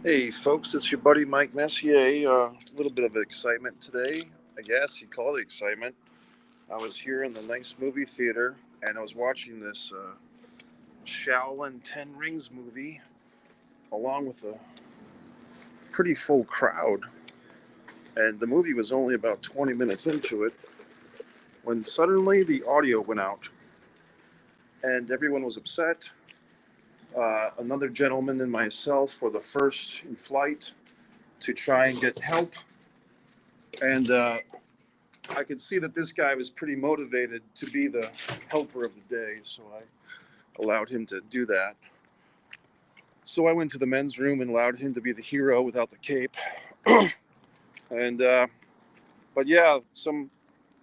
Hey folks, it's your buddy Mike Messier. A little bit of excitement today, I guess you call it excitement. I was here in the nice movie theater and I was watching this Shaolin 10 Rings movie along with a pretty full crowd. And the movie was only about 20 minutes into it when suddenly the audio went out and everyone was upset. Another gentleman and myself were the first in flight to try and get help. And I could see that this guy was pretty motivated to be the helper of the day, so I allowed him to do that. So I went to the men's room and allowed him to be the hero without the cape. and but yeah, some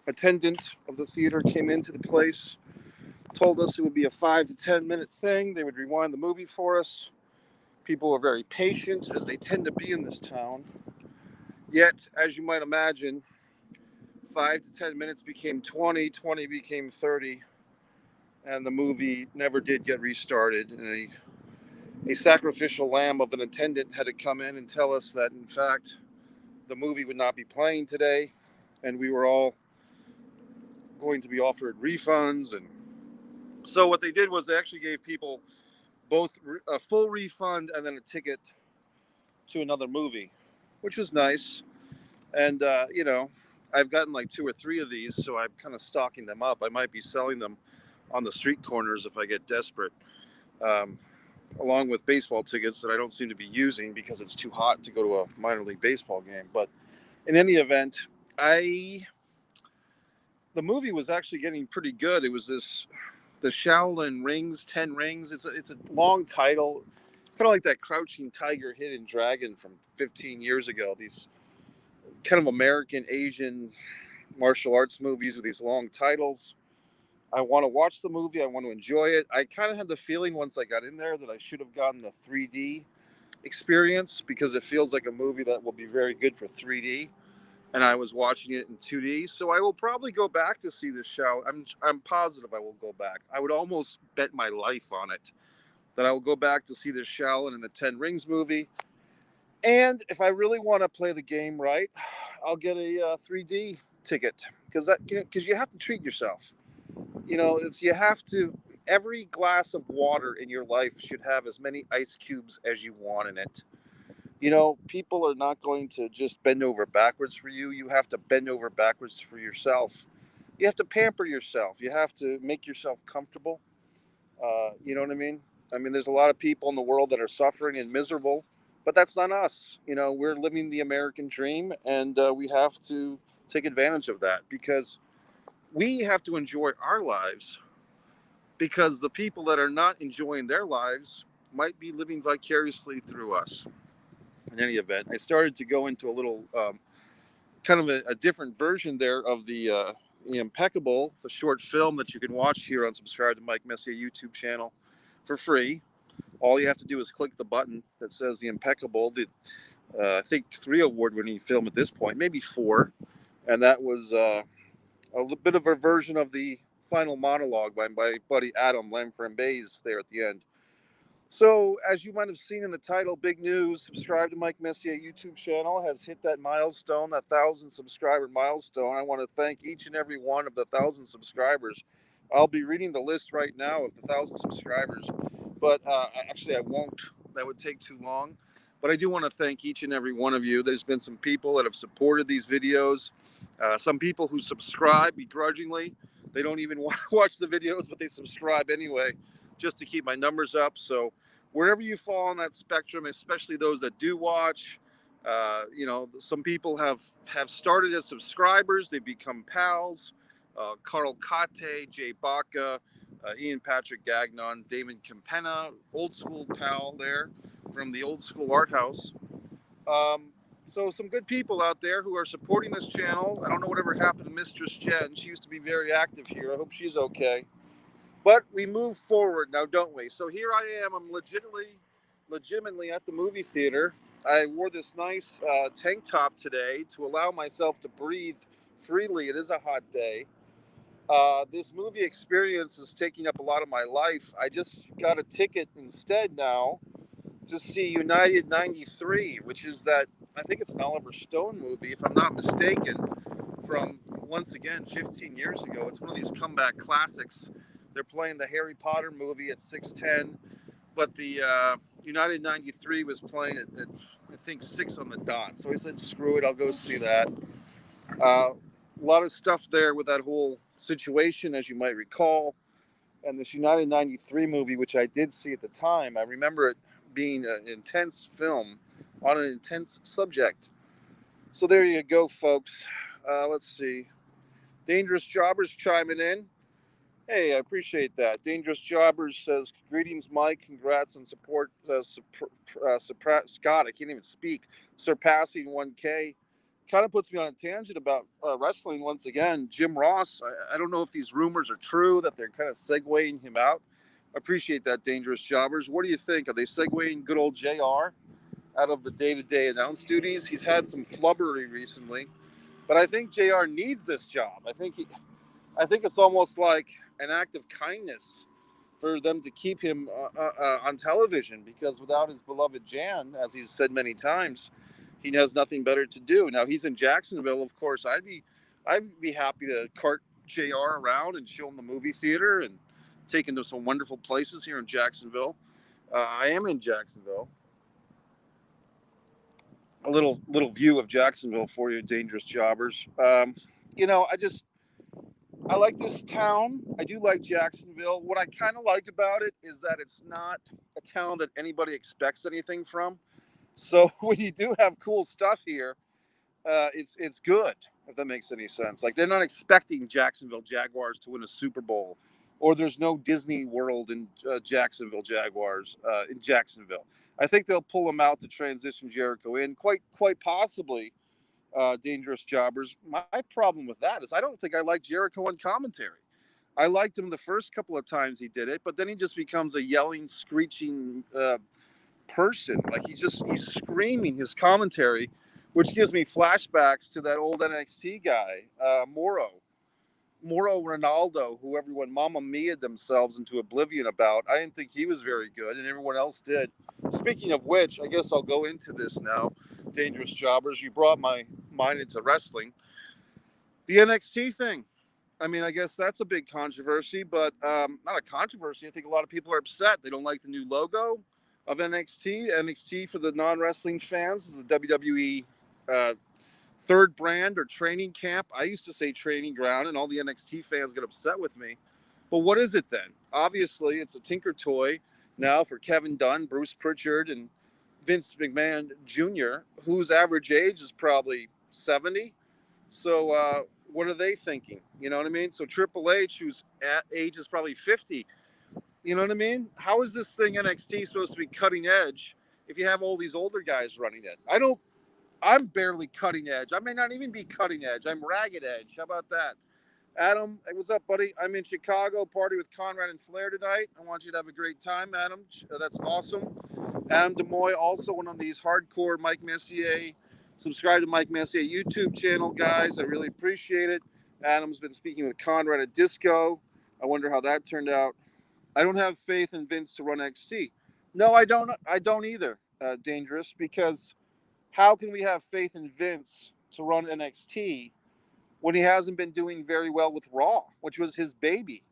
attendant of the theater came into the place, told us it would be a 5 to 10 minute thing. They would rewind the movie for us. People are very patient, as they tend to be in this town. Yet, as you might imagine, 5 to 10 minutes became 20, 20 became 30, and the movie never did get restarted. And a sacrificial lamb of an attendant had to come in and tell us that, in fact, the movie would not be playing today, and we were all going to be offered refunds. And so what they did was they actually gave people both a full refund and then a ticket to another movie, which was nice. And, I've gotten like 2 or 3 of these, so I'm kind of stocking them up. I might be selling them on the street corners if I get desperate. Um, Along with baseball tickets that I don't seem to be using because it's too hot to go to a minor league baseball game. But in any event, the movie was actually getting pretty good. It was the Shaolin Rings, 10 Rings. It's a long title. It's kind of like that Crouching Tiger, Hidden Dragon from 15 years ago. These kind of American Asian martial arts movies with these long titles. I want to watch the movie. I want to enjoy it. I kind of had the feeling once I got in there that I should have gotten the 3D experience because it feels like a movie that will be very good for 3D. And I was watching it in 2D, so I will probably go back to see this show. I'm positive I will go back. I would almost bet my life on it that I will go back to see this Shaolin in the Ten Rings movie. And if I really want to play the game right, I'll get a 3D ticket because you have to treat yourself. It's you have to. Every glass of water in your life should have as many ice cubes as you want in it. People are not going to just bend over backwards for you. You have to bend over backwards for yourself. You have to pamper yourself. You have to make yourself comfortable. You know what I mean? I mean, there's a lot of people in the world that are suffering and miserable, but that's not us. We're living the American dream, and we have to take advantage of that because we have to enjoy our lives because the people that are not enjoying their lives might be living vicariously through us. In any event, I started to go into a little kind of a different version there of the Impeccable, the short film that you can watch here on Subscribe to Mike Messier YouTube channel for free. All you have to do is click the button that says the Impeccable. I think 3 award-winning film at this point, maybe 4, and that was a little bit of a version of the final monologue by my buddy Adam Lamframbays there at the end. So, as you might have seen in the title, big news, Subscribe to Mike Messier YouTube channel has hit that milestone, that 1,000 subscriber milestone. I want to thank each and every one of the 1,000 subscribers. I'll be reading the list right now of the 1,000 subscribers, but actually I won't. That would take too long. But I do want to thank each and every one of you. There's been some people that have supported these videos, some people who subscribe begrudgingly. They don't even want to watch the videos, but they subscribe anyway, just to keep my numbers up. So wherever you fall on that spectrum, especially those that do watch, some people have started as subscribers. They've become pals. Carl Kate, Jay Baca, Ian Patrick Gagnon, Damon Campena, old school pal there from the old school art house. So some good people out there who are supporting this channel. I don't know whatever happened to Mistress Jen. She used to be very active here. I hope she's okay. But we move forward now, don't we? So here I am. I'm legitimately at the movie theater. I wore this nice tank top today to allow myself to breathe freely. It is a hot day. This movie experience is taking up a lot of my life. I just got a ticket instead now to see United 93, which is that, I think it's an Oliver Stone movie, if I'm not mistaken, from, once again, 15 years ago. It's one of these comeback classics. They're playing the Harry Potter movie at 6:10, but the United 93 was playing at, I think, 6 on the dot. So I said, screw it, I'll go see that. A lot of stuff there with that whole situation, as you might recall. And this United 93 movie, which I did see at the time, I remember it being an intense film on an intense subject. So there you go, folks. Let's see. Dangerous Jobbers chiming in. Hey, I appreciate that. Dangerous Jobbers says, greetings, Mike. Congrats on support. Scott, I can't even speak. Surpassing 1K. Kind of puts me on a tangent about wrestling once again. Jim Ross, I don't know if these rumors are true, that they're kind of segueing him out. I appreciate that, Dangerous Jobbers. What do you think? Are they segueing good old JR out of the day-to-day announce duties? He's had some flubbery recently, but I think JR needs this job. I think it's almost like an act of kindness for them to keep him on television, because without his beloved Jan, as he's said many times, he has nothing better to do. Now he's in Jacksonville, of course. I'd be happy to cart JR around and show him the movie theater and take him to some wonderful places here in Jacksonville. I am in Jacksonville. A little view of Jacksonville for you, Dangerous Jobbers. I like this town. I do like Jacksonville. What I kind of like about it is that it's not a town that anybody expects anything from. So when you do have cool stuff here, it's good, if that makes any sense. Like, they're not expecting Jacksonville Jaguars to win a Super Bowl, or there's no Disney World in Jacksonville Jaguars in Jacksonville. I think they'll pull them out to transition Jericho in, quite possibly. Dangerous Jobbers. My problem with that is I don't think I like Jericho on commentary. I liked him the first couple of times he did it, but then he just becomes a yelling, screeching person. Like, he's screaming his commentary, which gives me flashbacks to that old NXT guy, Moro Ronaldo, who everyone Mamma Mia'd themselves into oblivion about. I didn't think he was very good, and everyone else did. Speaking of which, I guess I'll go into this now. Dangerous Jobbers, you brought my mind into wrestling. The NXT thing. I mean, I guess that's a big controversy, but not a controversy. I think a lot of people are upset. They don't like the new logo of NXT. NXT, for the non-wrestling fans, is the WWE third brand or training camp. I used to say training ground, and all the NXT fans get upset with me. But what is it then? Obviously, it's a Tinker Toy now for Kevin Dunn, Bruce Pritchard, and Vince McMahon Jr., whose average age is probably 70. So what are they thinking? You know what I mean? So Triple H, whose age is probably 50. You know what I mean? How is this thing NXT supposed to be cutting edge if you have all these older guys running it? I'm barely cutting edge. I may not even be cutting edge. I'm ragged edge. How about that? Adam, hey, what's up, buddy? I'm in Chicago, party with Conrad and Flair tonight. I want you to have a great time, Adam. That's awesome. Adam DeMoy, also one of these hardcore Mike Messier. Subscribe to Mike Messier YouTube channel, guys. I really appreciate it. Adam's been speaking with Conrad at Disco. I wonder how that turned out. I don't have faith in Vince to run NXT. No, I don't either, Dangerous, because how can we have faith in Vince to run NXT when he hasn't been doing very well with Raw, which was his baby?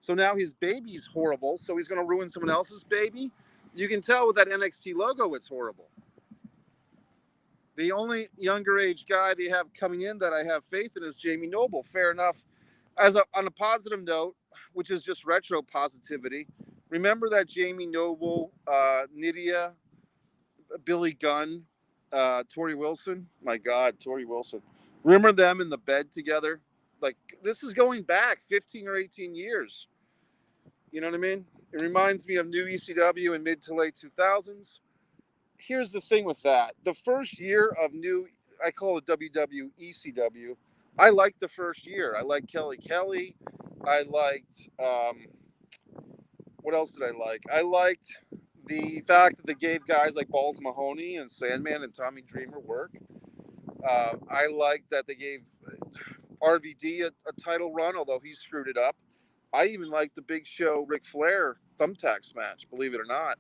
So now his baby's horrible, so he's going to ruin someone else's baby? You can tell with that NXT logo it's horrible. The only younger age guy they have coming in that I have faith in is Jamie Noble. Fair enough. On a positive note, which is just retro positivity, remember that Jamie Noble, Nydia, Billy Gunn, Tori Wilson? My God, Tori Wilson. Remember them in the bed together? Like, this is going back 15 or 18 years. You know what I mean? It reminds me of new ECW in mid to late 2000s. Here's the thing with that. The first year of new, I call it WWECW, I liked the first year. I liked Kelly Kelly. I liked, what else did I like? I liked the fact that they gave guys like Balls Mahoney and Sandman and Tommy Dreamer work. I liked that they gave RVD a title run, although he screwed it up. I even liked the Big Show Ric Flair thumbtacks match, believe it or not.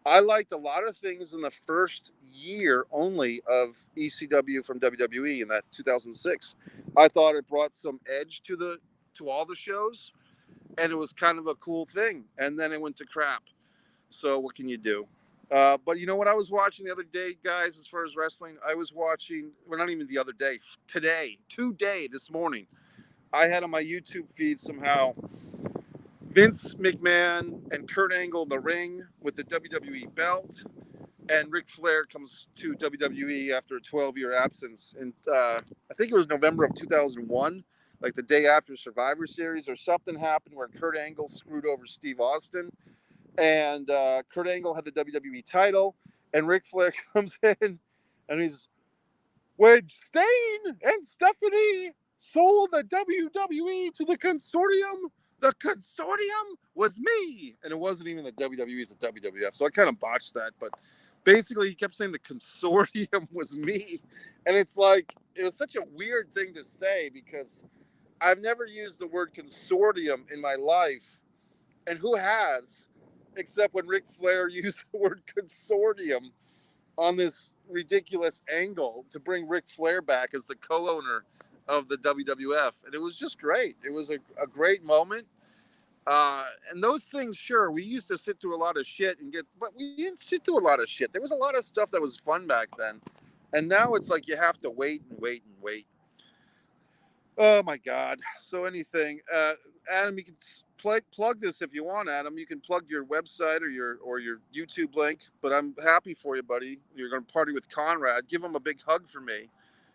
I liked a lot of things in the first year only of ECW from WWE in that 2006. I thought it brought some edge to all the shows, and it was kind of a cool thing. And then it went to crap. So what can you do? But you know what I was watching the other day, guys, as far as wrestling? I was watching, well, not even the other day, today, this morning. I had on my YouTube feed somehow Vince McMahon and Kurt Angle in the ring with the WWE belt. And Ric Flair comes to WWE after a 12-year absence. And I think it was November of 2001, like the day after Survivor Series, or something happened where Kurt Angle screwed over Steve Austin. And Kurt Angle had the WWE title. And Ric Flair comes in and he's, when Stain and Stephanie sold the WWE to the consortium was me. And it wasn't even the WWE, it's the WWF. So I kind of botched that. But basically, he kept saying the consortium was me. And it's like, it was such a weird thing to say because I've never used the word consortium in my life. And who has, except when Ric Flair used the word consortium on this ridiculous angle to bring Ric Flair back as the co-owner of the WWF. And it was just great. It was a great moment. And those things, sure, we used to sit through a lot of shit but we didn't sit through a lot of shit. There was a lot of stuff that was fun back then. And now it's like you have to wait and wait and wait. Oh my God. So anything, Adam, you can plug this if you want, Adam. You can plug your website or your YouTube link, but I'm happy for you, buddy. You're going to party with Conrad. Give him a big hug for me.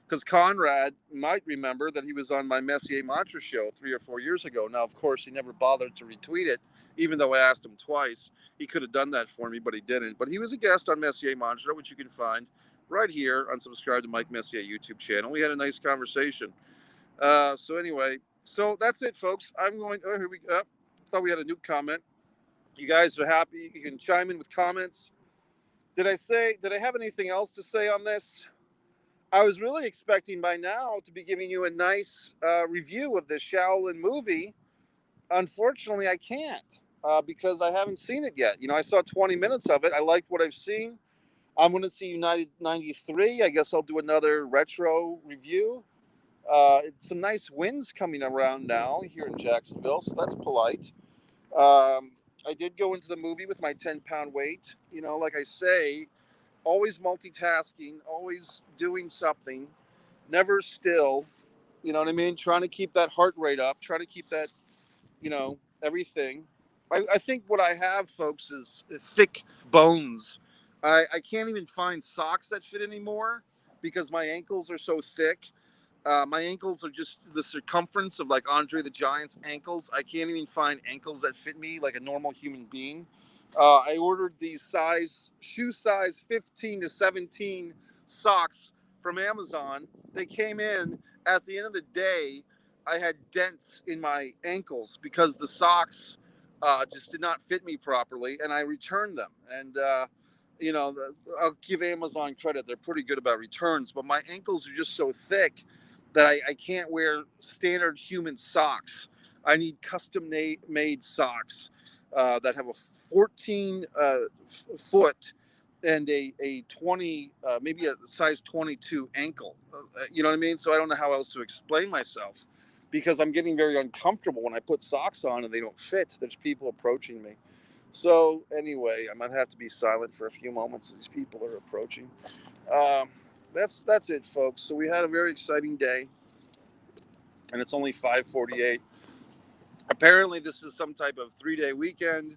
Because Conrad might remember that he was on my Messier Mantra show 3 or 4 years ago. Now, of course, he never bothered to retweet it, even though I asked him twice. He could have done that for me, but he didn't. But he was a guest on Messier Mantra, which you can find right here on Subscribe to Mike Messier YouTube channel. We had a nice conversation. So anyway, so that's it, folks. I'm going, oh, here we go. Thought we had a new comment. You guys are happy. You can chime in with comments. Did I have anything else to say on this? I was really expecting by now to be giving you a nice review of the Shaolin movie. Unfortunately, I can't because I haven't seen it yet. You know, I saw 20 minutes of it. I liked what I've seen. I'm going to see United 93. I guess I'll do another retro review. Some nice winds coming around now here in Jacksonville, so that's polite. I did go into the movie with my 10-pound weight. You know, like I say, always multitasking, always doing something, never still. You know what I mean? Trying to keep that heart rate up, trying to keep that, everything. I think what I have, folks, is thick bones. I can't even find socks that fit anymore because my ankles are so thick. My ankles are just the circumference of like Andre the Giant's ankles. I can't even find ankles that fit me like a normal human being. I ordered these shoe size 15 to 17 socks from Amazon. They came in. At the end of the day, I had dents in my ankles because the socks just did not fit me properly, and I returned them. And I'll give Amazon credit; they're pretty good about returns. But my ankles are just so thick that I can't wear standard human socks. I need custom made socks that have a 14 foot and a 20, maybe a size 22 ankle. You know what I mean? So I don't know how else to explain myself because I'm getting very uncomfortable when I put socks on and they don't fit. There's people approaching me. So anyway, I might have to be silent for a few moments. These people are approaching. That's it, folks. So we had a very exciting day, and it's only 5:48. Apparently, this is some type of 3-day weekend.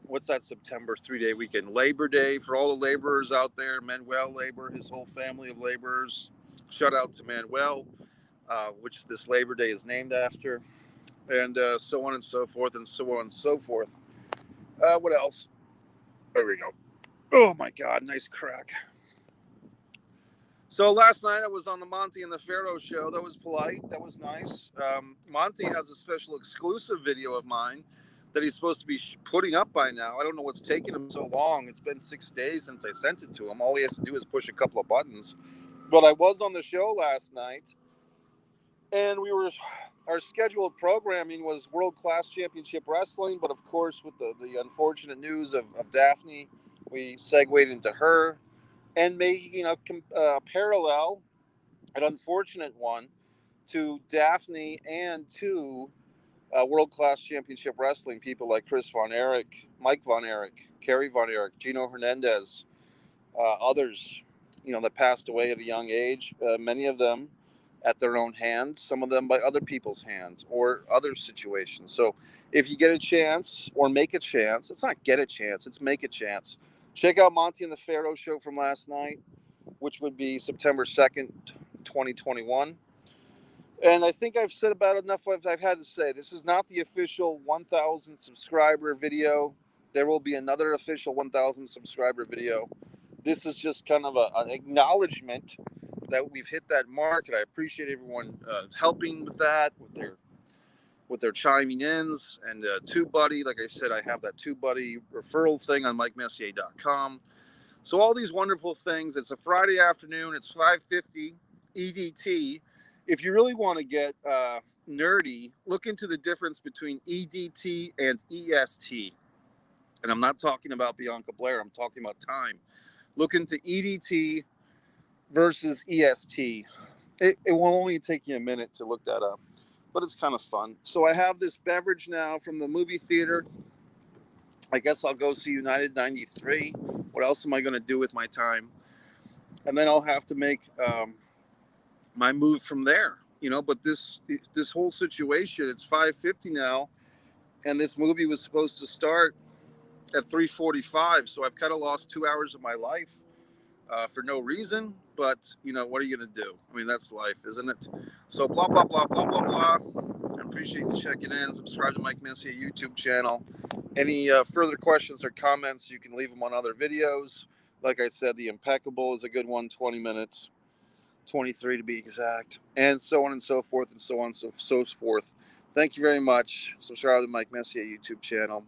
What's that? September 3-day weekend, Labor Day for all the laborers out there. Manuel Labor, his whole family of laborers. Shout out to Manuel, which this Labor Day is named after, and so on and so forth, and so on and so forth. What else? There we go. Oh my God, nice crack. So last night I was on the Monty and the Pharaoh show. That was polite. That was nice. Monty has a special exclusive video of mine that he's supposed to be putting up by now. I don't know what's taking him so long. It's been 6 days since I sent it to him. All he has to do is push a couple of buttons. But I was on the show last night, and our scheduled programming was World Class Championship Wrestling, but of course, with the unfortunate news of Daphne, we segued into her and making a parallel, an unfortunate one, to Daphne and to World Class Championship Wrestling, people like Chris Von Erich, Mike Von Erich, Kerry Von Erich, Gino Hernandez, others, that passed away at a young age, many of them at their own hands, some of them by other people's hands or other situations. So if you get a chance or make a chance, it's not get a chance, it's make a chance. Check out Monty and the Pharaoh show from last night, which would be September 2nd, 2021. And I think I've said about enough what I've had to say. This is not the official 1,000 subscriber video. There will be another official 1,000 subscriber video. This is just kind of an acknowledgement that we've hit that mark, and I appreciate everyone helping with that, with their chiming ins. And TubeBuddy, like I said, I have that TubeBuddy referral thing on MikeMessier.com. So all these wonderful things. It's a Friday afternoon. It's 5:50 EDT. If you really want to get nerdy, look into the difference between EDT and EST. And I'm not talking about Bianca Blair. I'm talking about time. Look into EDT versus EST. It will only take you a minute to look that up, but it's kind of fun. So I have this beverage now from the movie theater. I guess I'll go see United 93. What else am I going to do with my time? And then I'll have to make my move from there, but this whole situation, it's 5:50 now, and this movie was supposed to start at 3:45. So I've kind of lost 2 hours of my life for no reason, but what are you going to do? I mean, that's life, isn't it? So blah, blah, blah, blah, blah, blah. I appreciate you checking in. Subscribe to Mike Messier YouTube channel. Any further questions or comments, you can leave them on other videos. Like I said, the Impeccable is a good one, 20 minutes, 23 to be exact, and so on and so forth and so on and so forth. Thank you very much. Subscribe to Mike Messier YouTube channel.